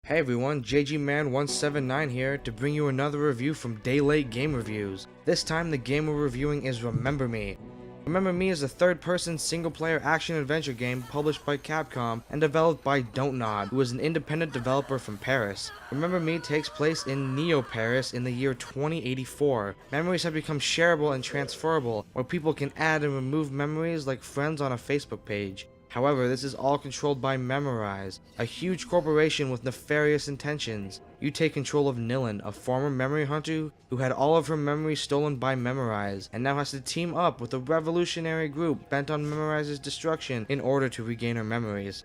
Hey everyone, JGMan179 here to bring you another review from Day Late Game Reviews. This time the game we're reviewing is Remember Me. Remember Me is a third-person single-player action-adventure game published by Capcom and developed by Don't Nod, who is an independent developer from Paris. Remember Me takes place in Neo-Paris in the year 2084. Memories have become shareable and transferable, where people can add and remove memories like friends on a Facebook page. However, this is all controlled by Memorize, a huge corporation with nefarious intentions. You take control of Nilin, a former memory hunter who had all of her memories stolen by Memorize, and now has to team up with a revolutionary group bent on Memorize's destruction in order to regain her memories.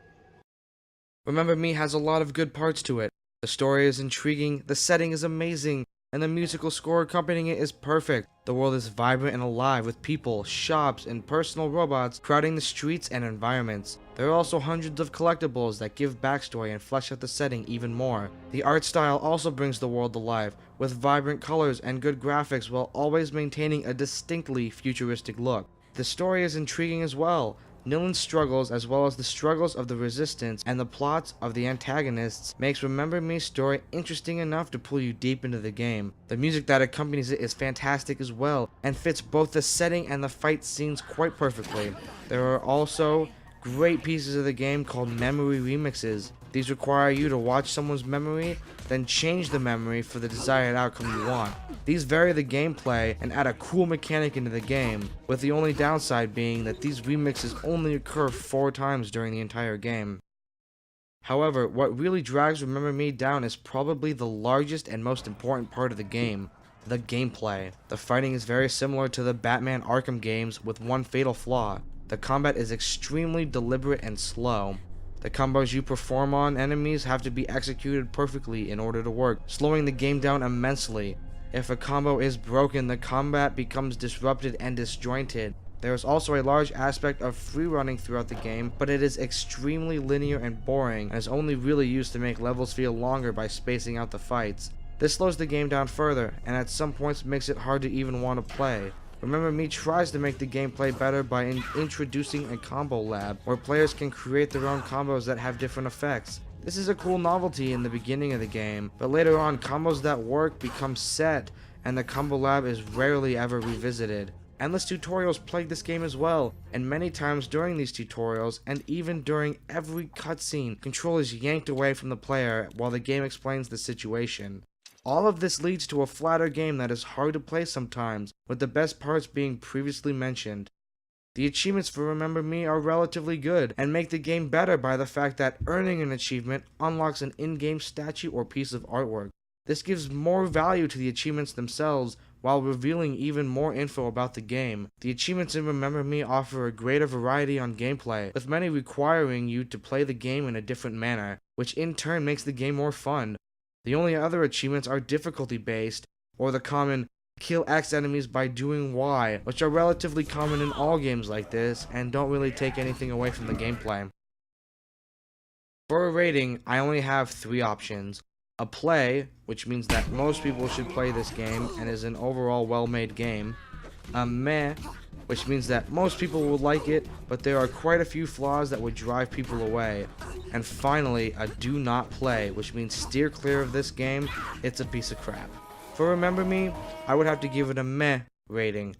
Remember Me has a lot of good parts to it. The story is intriguing, the setting is amazing, and the musical score accompanying it is perfect. The world is vibrant and alive with people, shops, and personal robots crowding the streets and environments. There are also hundreds of collectibles that give backstory and flesh out the setting even more. The art style also brings the world to life, with vibrant colors and good graphics while always maintaining a distinctly futuristic look. The story is intriguing as well. Nilin's struggles, as well as the struggles of the resistance and the plots of the antagonists, makes Remember Me's story interesting enough to pull you deep into the game. The music that accompanies it is fantastic as well, and fits both the setting and the fight scenes quite perfectly. There are also great pieces of the game called memory remixes. These require you to watch someone's memory, then change the memory for the desired outcome you want. These vary the gameplay and add a cool mechanic into the game, with the only downside being that these remixes only occur 4 times during the entire game. However, what really drags Remember Me down is probably the largest and most important part of the game: the gameplay. The fighting is very similar to the Batman Arkham games with one fatal flaw. The combat is extremely deliberate and slow. The combos you perform on enemies have to be executed perfectly in order to work, slowing the game down immensely. If a combo is broken, the combat becomes disrupted and disjointed. There is also a large aspect of free running throughout the game, but it is extremely linear and boring, and is only really used to make levels feel longer by spacing out the fights. This slows the game down further, and at some points makes it hard to even want to play. Remember Me tries to make the gameplay better by introducing a combo lab, where players can create their own combos that have different effects. This is a cool novelty in the beginning of the game, but later on combos that work become set, and the combo lab is rarely ever revisited. Endless tutorials plague this game as well, and many times during these tutorials, and even during every cutscene, control is yanked away from the player while the game explains the situation. All of this leads to a flatter game that is hard to play sometimes, with the best parts being previously mentioned. The achievements for Remember Me are relatively good, and make the game better by the fact that earning an achievement unlocks an in-game statue or piece of artwork. This gives more value to the achievements themselves, while revealing even more info about the game. The achievements in Remember Me offer a greater variety on gameplay, with many requiring you to play the game in a different manner, which in turn makes the game more fun. The only other achievements are difficulty based, or the common kill X enemies by doing Y, which are relatively common in all games like this, and don't really take anything away from the gameplay. For a rating, I only have 3 options. A play, which means that most people should play this game and is an overall well-made game. A meh, which means that most people will like it, but there are quite a few flaws that would drive people away. And finally, a do not play, which means steer clear of this game, it's a piece of crap. For Remember Me, I would have to give it a meh rating.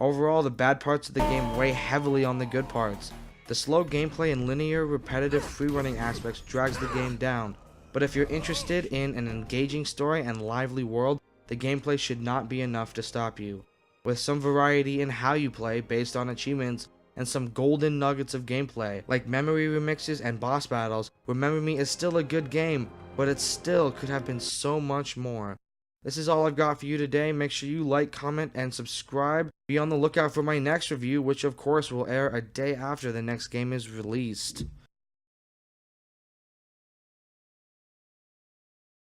Overall, the bad parts of the game weigh heavily on the good parts. The slow gameplay and linear, repetitive, free-running aspects drags the game down, but if you're interested in an engaging story and lively world, the gameplay should not be enough to stop you. With some variety in how you play based on achievements, and some golden nuggets of gameplay, like memory remixes and boss battles, Remember Me is still a good game, but it still could have been so much more. This is all I've got for you today. Make sure you like, comment, and subscribe. Be on the lookout for my next review, which of course will air a day after the next game is released.